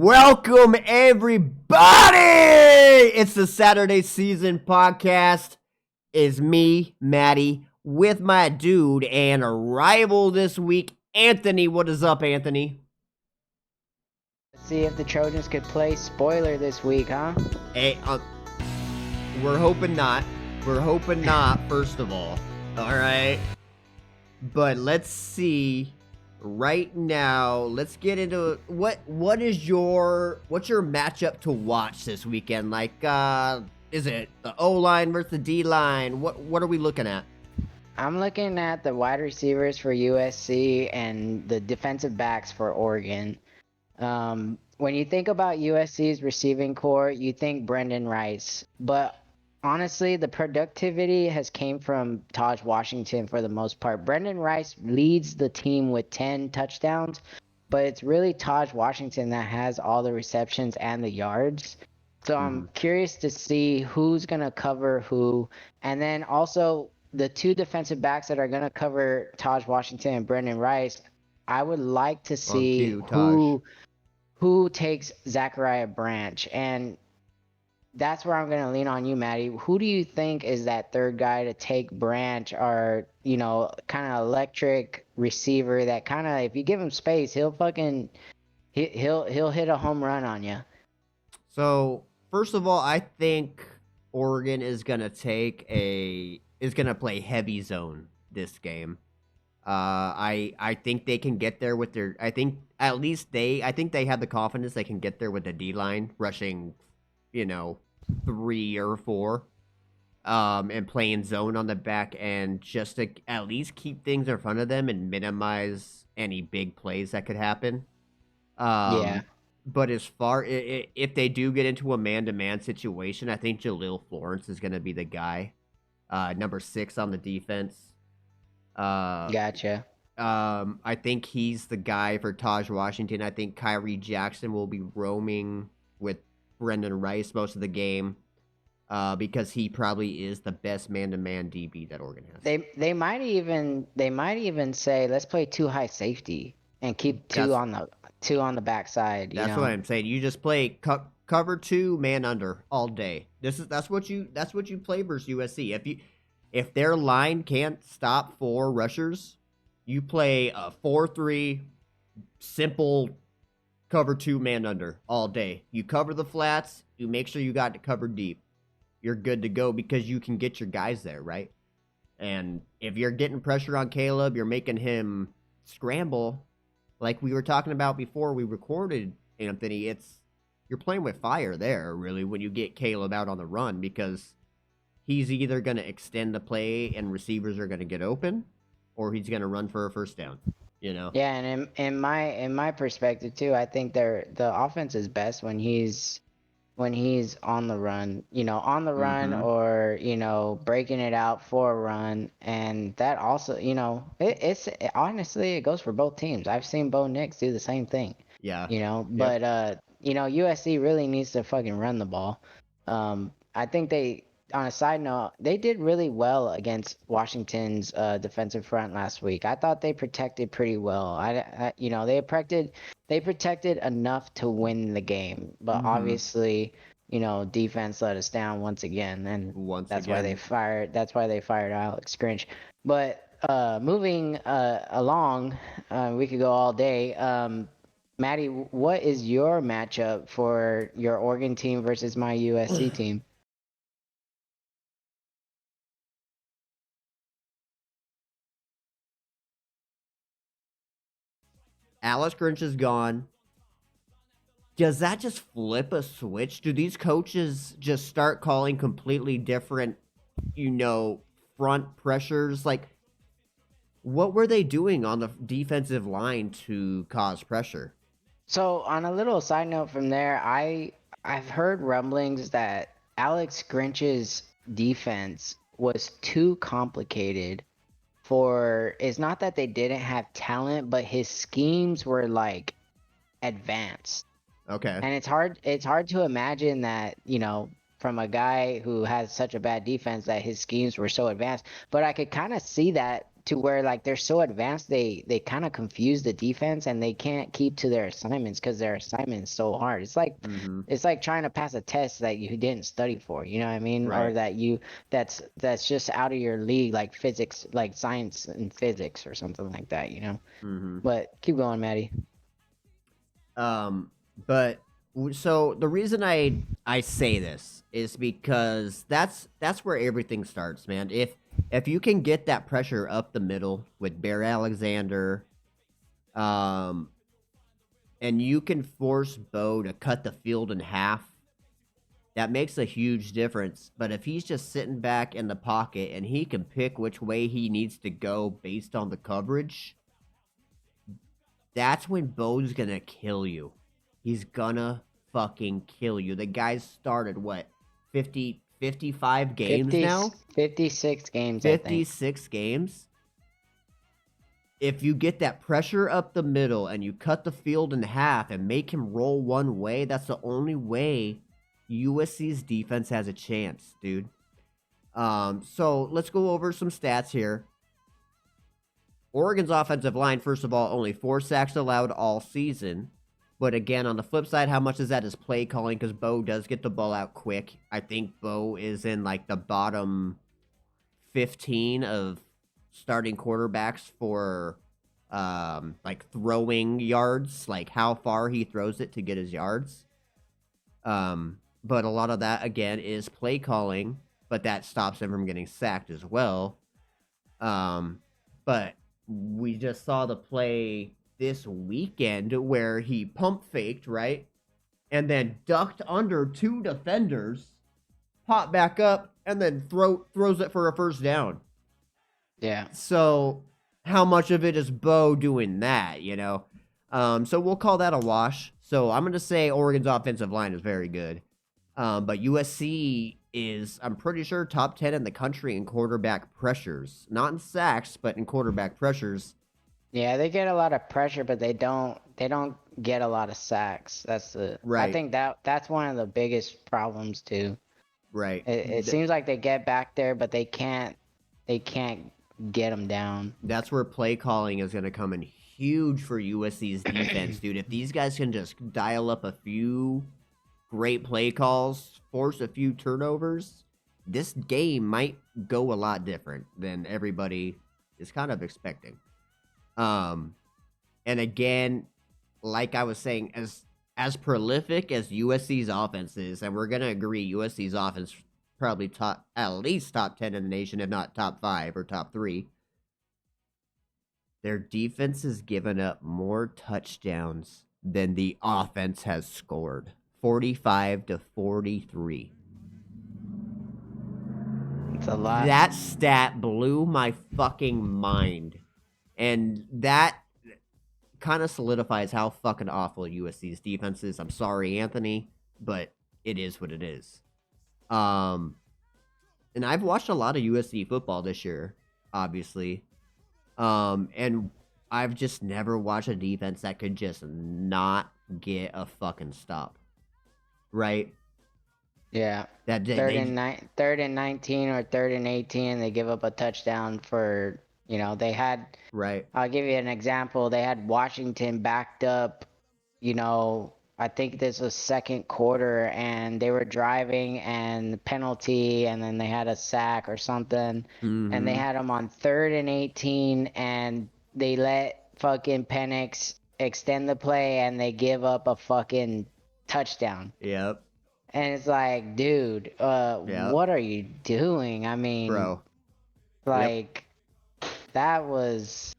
Welcome, everybody! It's the Saturday Season Podcast. It's me, Maddie, with my dude and a rival this week, Anthony. What is up, Anthony? See if the Trojans could play spoiler this week, huh? Hey, we're hoping not. We're hoping not, first of all. All right. But let's see. Right now, let's get into what's your matchup to watch this weekend? Like, is it the O line versus the D line? What are we looking at? I'm looking at the wide receivers for USC and the defensive backs for Oregon. When you think about USC's receiving core, you think Brendan Rice, but honestly, the productivity has came from Taj Washington for the most part. Brendan Rice leads the team with 10 touchdowns, but it's really Taj Washington that has all the receptions and the yards. So I'm curious to see who's going to cover who. And then also the two defensive backs that are going to cover Taj Washington and Brendan Rice, I would like to see who takes Zachariah Branch. And that's where I'm going to lean on you, Maddie. Who do you think is that third guy to take Branch, or, kind of electric receiver that kind of, if you give him space, he'll hit a home run on you? So, first of all, I think Oregon is going to play heavy zone this game. I think they can get there with their, I think they have the confidence they can get there with the D-line rushing 3 or 4, and playing zone on the back end just to at least keep things in front of them and minimize any big plays that could happen. Yeah. But as far if they do get into a man-to-man situation, I think Jaleel Florence is going to be the guy, number 6 on the defense. Gotcha. I think he's the guy for Taj Washington. I think Kyrie Jackson will be roaming with Brendan Rice most of the game, because he probably is the best man-to-man DB that Oregon has. They might even say, let's play 2 high safety and keep two on the backside. That's what I'm saying. You just play cover 2 man under all day. That's what you play versus USC. If their line can't stop 4 rushers, you play a 4-3 simple cover 2 man under all day. You cover the flats, you make sure you got it covered deep. You're good to go because you can get your guys there, right? And if you're getting pressure on Caleb, you're making him scramble. Like we were talking about before we recorded, Anthony, you're playing with fire there, really, when you get Caleb out on the run, because he's either going to extend the play and receivers are going to get open, or he's going to run for a first down. Yeah, and in my perspective too, I think the offense is best when he's on the run, or breaking it out for a run, and that also, it's honestly, it goes for both teams. I've seen Bo Nix do the same thing. Yeah. But USC really needs to fucking run the ball. I think on a side note, they did really well against Washington's defensive front last week. I thought they protected pretty well. They protected enough to win the game, but obviously, defense let us down once again, and that's why they fired Alex Grinch. But moving along, we could go all day. Maddie, what is your matchup for your Oregon team versus my USC team? Alex Grinch is gone. Does that just flip a switch? Do these coaches just start calling completely different, front pressures? Like, what were they doing on the defensive line to cause pressure? So, on a little side note from there, I've heard rumblings that Alex Grinch's defense was too complicated. It's not that they didn't have talent, but his schemes were like advanced. Okay. And it's hard to imagine that, from a guy who has such a bad defense, that his schemes were so advanced. But I could kind of see that to where like they're so advanced they kind of confuse the defense and they can't keep to their assignments because their assignment is so hard. Mm-hmm. It's like trying to pass a test that you didn't study for, you know what I mean? Or Right. that you that's just out of your league, like physics, like science and physics or something like that, you know? Mm-hmm. But keep going, Maddie. But so the reason I say this is because that's where everything starts, man. If you can get that pressure up the middle with Bear Alexander, um, and you can force Bo to cut the field in half, that makes a huge difference. But if he's just sitting back in the pocket and he can pick which way he needs to go based on the coverage, that's when Bo's gonna kill you. He's gonna fucking kill you. The guy's started what, 55 games 50, now? 56 games, I think. 56 games? If you get that pressure up the middle and you cut the field in half and make him roll one way, that's the only way USC's defense has a chance, dude. So let's go over some stats here. Oregon's offensive line, first of all, only 4 sacks allowed all season. But again, on the flip side, how much is that is play calling? Because Bo does get the ball out quick. I think Bo is in like the bottom 15 of starting quarterbacks for like throwing yards, like how far he throws it to get his yards. But a lot of that again is play calling, but that stops him from getting sacked as well. But we just saw the play this weekend where he pump faked, right? And then ducked under 2 defenders, popped back up, and then throws it for a first down. Yeah. So how much of it is Bo doing that, you know? So we'll call that a wash. So I'm going to say Oregon's offensive line is very good. But USC is, I'm pretty sure, top 10 in the country in quarterback pressures. Not in sacks, but in quarterback pressures. Yeah, they get a lot of pressure, but they don't get a lot of sacks. That's the Right. I think that's one of the biggest problems too. Right. It seems like they get back there, but they can't get them down. That's where play calling is going to come in huge for USC's defense, dude. If these guys can just dial up a few great play calls, force a few turnovers, this game might go a lot different than everybody is kind of expecting. And again, like I was saying, as prolific as USC's offense is, and we're gonna agree USC's offense probably at least top 10 in the nation, if not top 5 or top 3. Their defense has given up more touchdowns than the offense has scored. 45-43. It's a lot. That stat blew my fucking mind. And that kind of solidifies how fucking awful USC's defense is. I'm sorry, Anthony, but it is what it is. And I've watched a lot of USC football this year, obviously. And I've just never watched a defense that could just not get a fucking stop. Right? Yeah. That third and 19 or 3rd and 18, they give up a touchdown for, you know, they had right. I'll give you an example. They had Washington backed up, you know, I think this was second quarter, and they were driving and penalty, and then they had a sack or something, and they had them on 3rd and 18, and they let fucking Penix extend the play, and they give up a fucking touchdown. Yep. And it's like, dude, what are you doing? I mean, bro, like, that was...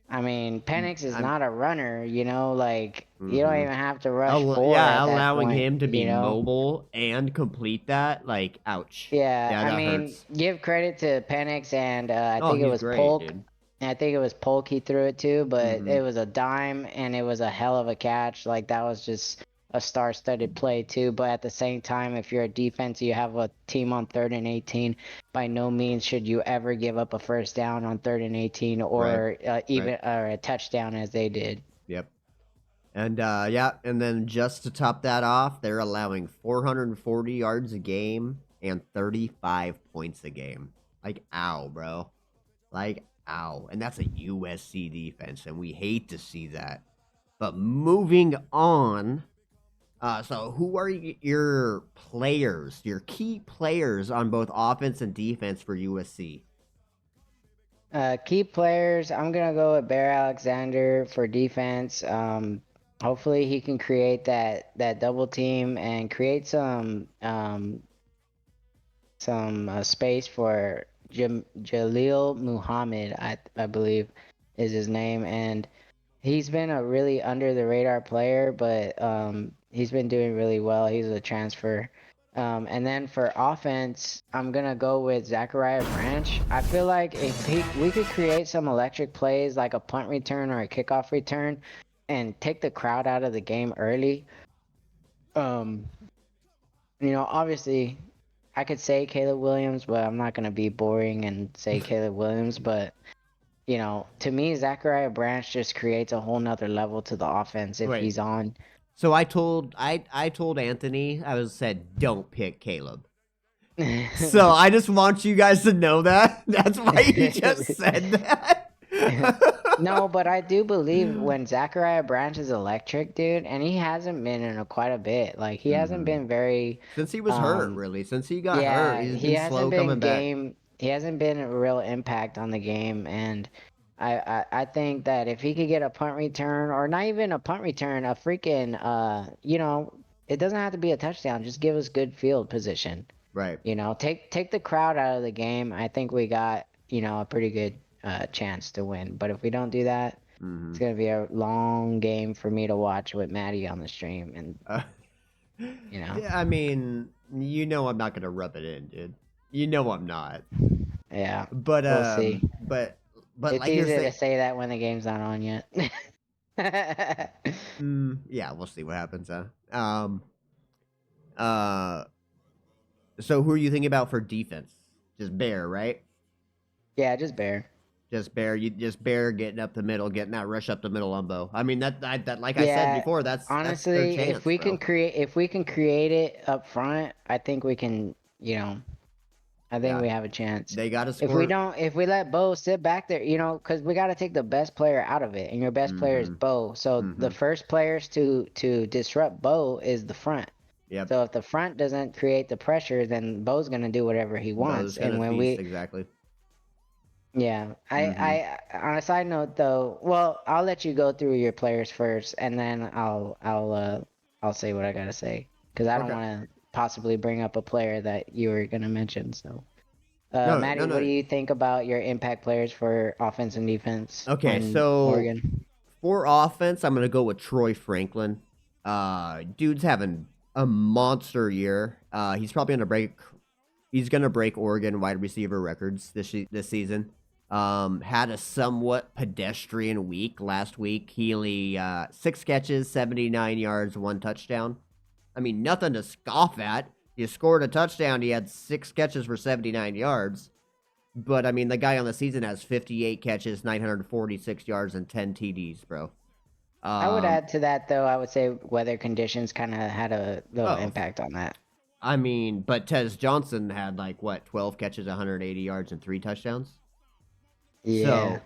I mean, Penix is not a runner, you know, like, you don't even have to rush forward at that allowing point, him to be you know? mobile and complete that, like, ouch. Yeah, I that mean, hurts. give credit to Penix, and I think it he's was great, Polk. dude. I think it was Polk he threw it to, but it was a dime, and it was a hell of a catch. Like, that was just a star-studded play too. But at the same time, if you're a defense, you have a team on 3rd and 18. By no means should you ever give up a first down on 3rd and 18, or even or a touchdown as they did. Yep. And and then just to top that off, they're allowing 440 yards a game and 35 points a game. Like, ow, bro. Like, Ow. And that's a USC defense, and we hate to see that. But moving on, so who are your players, your key players on both offense and defense for USC? Key players, I'm gonna go with Bear Alexander for defense. Hopefully he can create that double team and create some space for Jaleel Muhammad, I believe is his name, and he's been a really under the radar player, but he's been doing really well. He's a transfer. And then for offense, I'm gonna go with Zachariah Branch. I feel like if we could create some electric plays like a punt return or a kickoff return and take the crowd out of the game early. Um, obviously I could say Caleb Williams, but I'm not gonna be boring and say Caleb Williams, but to me, Zachariah Branch just creates a whole nother level to the offense if Wait. he's on. So I told Anthony, said don't pick Caleb. So I just want you guys to know that. That's why he just said that. No, but I do believe when Zachariah Branch is electric, dude, and he hasn't been in quite a bit. Like he hasn't been very Since he was hurt, really. Since he got hurt, yeah, he's he been hasn't slow been coming back. he hasn't been a real impact on the game, and I think that if he could get a punt return, or not even a punt return, a freaking it doesn't have to be a touchdown, just give us good field position. Right. Take the crowd out of the game. I think we got, a pretty good chance to win. But if we don't do that, it's gonna be a long game for me to watch with Maddie on the stream, and Yeah, I mean, I'm not gonna rub it in, dude. I'm not. yeah, But we'll see. but It's like you're easy to saying, say that when the game's not on yet. yeah, we'll see what happens. Uh, so who are you thinking about for defense? Just Bear, right? Yeah, just Bear. Just Bear. You just Bear getting up the middle, getting that rush up the middle on Bo. I mean that like I said Yeah, before, that's their honestly, chance, bro. if we can create it up front, I think we can, I think Yeah, we have a chance. they got to If score. if we let Bo sit back there, because we got to take the best player out of it, and your best player is Mm-hmm. Bo. So the first players to disrupt Bo is the front. Yep. So if the front doesn't create the pressure, then Bo's gonna do whatever he wants. Bo's gonna And when feast, we, exactly. yeah, I on a side note though, well, I'll let you go through your players first, and then I'll say what I gotta say, because I don't Okay. want to possibly bring up a player that you were gonna mention. So. No, Maddie, what do you think about your impact players for offense and defense Okay, on so Oregon? for offense, I'm gonna go with Troy Franklin. Dude's having a monster year. He's probably gonna break. He's gonna break Oregon wide receiver records this season. Had a somewhat pedestrian week last week. He only 6 catches, 79 yards, 1 touchdown. I mean, nothing to scoff at. He scored a touchdown. He had 6 catches for 79 yards. But I mean, the guy on the season has 58 catches, 946 yards, and 10 TDs, bro. I would add to that though. I would say weather conditions kind of had a little Oh, impact on that. I mean, but Tez Johnson had 12 catches, 180 yards, and 3 touchdowns. Yeah.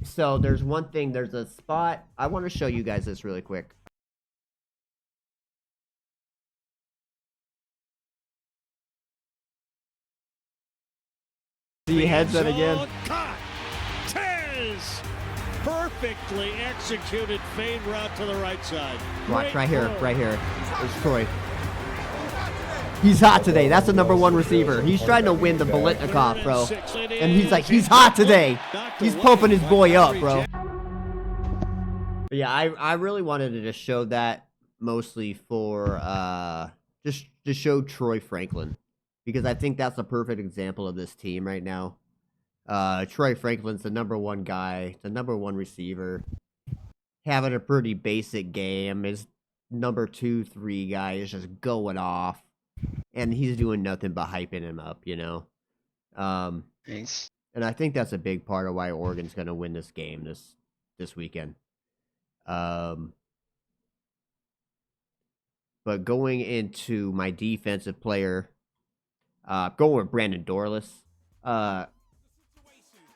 So there's one thing. There's a spot. I want to show you guys this really quick. See headset again. Caught. Tez! Perfectly executed fade route to the right side. Watch Great right here, throw. right here. It's Troy. He's hot today. That's the number 1 receiver. He's trying to win the Bolitnikov, bro. And he's like, he's hot today. He's pumping his boy up, bro. But yeah, I really wanted to just show that mostly for just to show Troy Franklin, because I think that's a perfect example of this team right now. Troy Franklin's the number 1 guy, the number 1 receiver, having a pretty basic game. His number 2, 3 guy is just going off, and he's doing nothing but hyping him up, Nice. And I think that's a big part of why Oregon's going to win this game this weekend. But going into my defensive player, going with Brandon Dorless.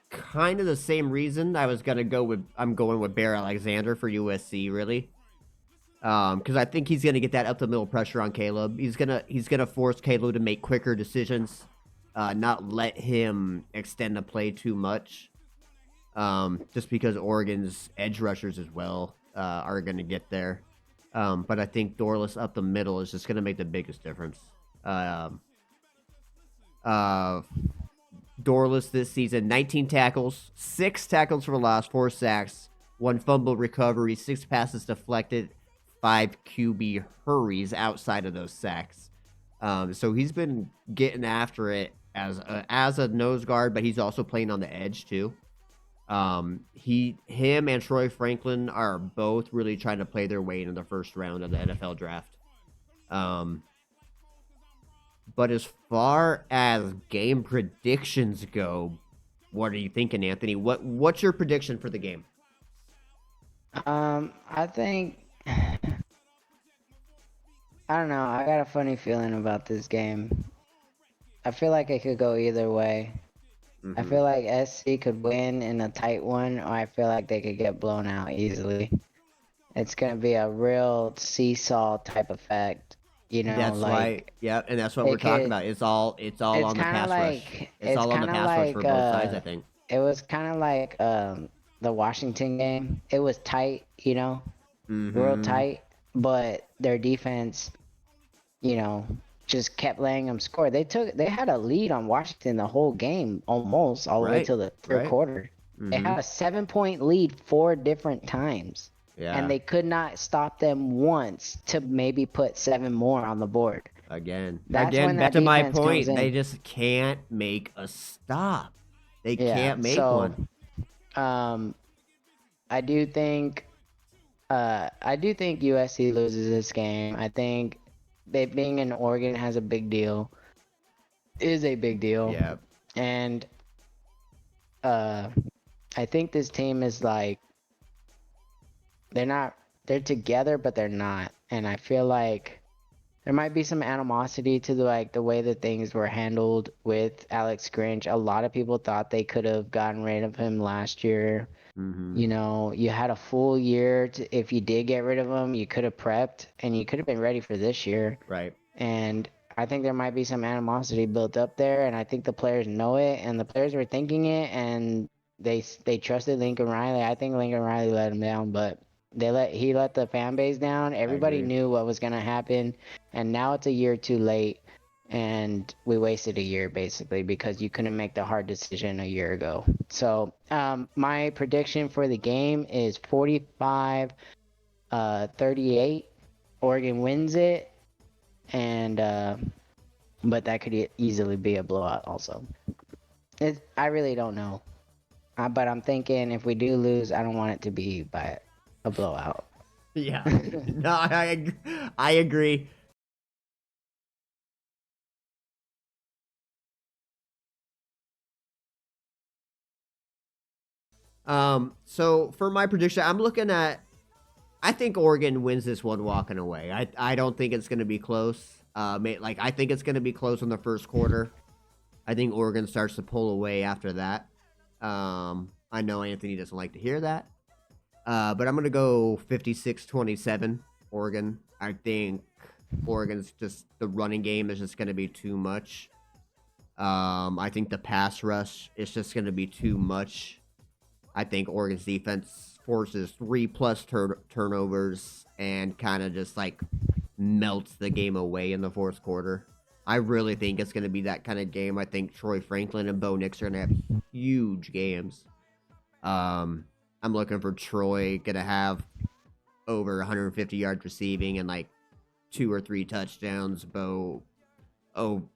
kind of the same reason I'm going with Bear Alexander for USC, really. Because I think he's gonna get that up the middle pressure on Caleb. He's gonna force Caleb to make quicker decisions, not let him extend the play too much. Just because Oregon's edge rushers as well are gonna get there. But I think Dorless up the middle is just gonna make the biggest difference. Dorless this season, 19 tackles, 6 tackles for loss, 4 sacks, 1 fumble recovery, 6 passes deflected, 5 QB hurries outside of those sacks. So he's been getting after it as a nose guard, but he's also playing on the edge too. Him and Troy Franklin are both really trying to play their way into the first round of the NFL draft. But as far as game predictions go, what are you thinking, Anthony? What's your prediction for the game? I think I don't know. I got a funny feeling about this game. I feel like it could go either way. I feel like SC could win in a tight one, or I feel like they could get blown out easily. It's gonna be a real seesaw type effect. You know, That's like why, and that's what we're talking about. It's all on the pass rush. It's all on the pass rush for both sides, I think. It was kind of like the Washington game. It was tight, you know, real tight, but their defense, you know, just kept letting them score. They had a lead on Washington the whole game, almost all the way till the third quarter. They had a 7-point lead 4 different times. Yeah. And they could not stop them once to maybe put 7 more on the board. Again, back to my point. They just can't make a stop. They can't make one. I do think USC loses this game. I think they being in Oregon is a big deal. Yeah. And I think this team is like, they're together, but they're not. And I feel like there might be some animosity to the way that things were handled with Alex Grinch. A lot of people thought they could have gotten rid of him last year. You know, you had a full year if you did get rid of him, you could have prepped and you could have been ready for this year. Right. And I think there might be some animosity built up there, and I think the players know it, and the players were thinking it, and they trusted Lincoln Riley. I think Lincoln Riley let him down, but he let the fan base down. Everybody knew what was gonna happen, and now it's a year too late, and we wasted a year basically because you couldn't make the hard decision a year ago. So my prediction for the game is 45-38. Oregon wins it, and but that could easily be a blowout also. I really don't know, but I'm thinking if we do lose, I don't want it to be by a blowout. Yeah. No, I agree. So for my prediction, I think Oregon wins this one walking away. I don't think it's going to be close. I think it's going to be close in the first quarter. I think Oregon starts to pull away after that. I know Anthony doesn't like to hear that. But I'm going to go 56-27 Oregon. I think Oregon's the running game is just going to be too much. I think the pass rush is just going to be too much. I think Oregon's defense forces 3+ turnovers and kind of just melts the game away in the fourth quarter. I really think it's going to be that kind of game. I think Troy Franklin and Bo Nix are going to have huge games. I'm looking for Troy going to have over 150 yards receiving and 2 or 3 touchdowns. Bo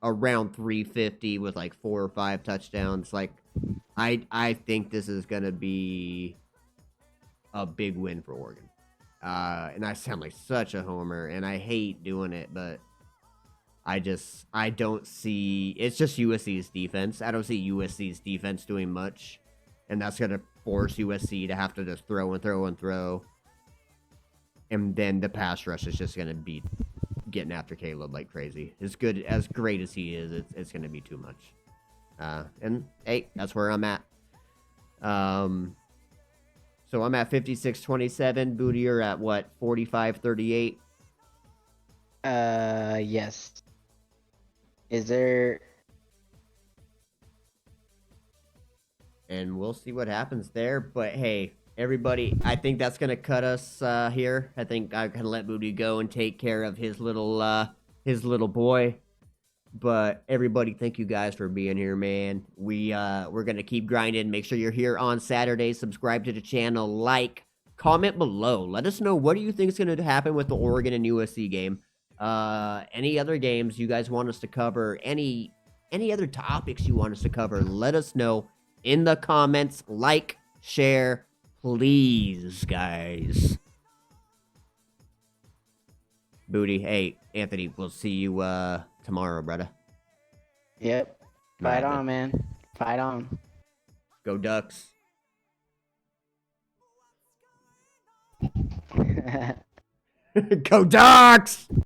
around 350 with 4 or 5 touchdowns. I think this is going to be a big win for Oregon. And I sound like such a homer, and I hate doing it, but I don't see... It's just USC's defense. I don't see USC's defense doing much, and that's going to force USC to have to just throw and throw and throw. And then the pass rush is just going to be getting after Caleb like crazy. As great as he is, it's going to be too much. And hey, that's where I'm at. So I'm at 56-27. Booty, you're at what? 45-38. Yes. Is there? And we'll see what happens there. But hey, everybody, I think that's gonna cut us here. I think I can let Booty go and take care of his little boy. But everybody, thank you guys for being here, man. We're gonna keep grinding. Make sure you're here on Saturday. Subscribe to the channel, like, comment below. Let us know what do you think is gonna happen with the Oregon and USC game. Any other games you guys want us to cover? Any other topics you want us to cover? Let us know in the comments. Like, share, please, guys. Booty, hey, Anthony, we'll see you tomorrow, brother. Yep. Fight on, man. Fight on. Go Ducks. Go Ducks!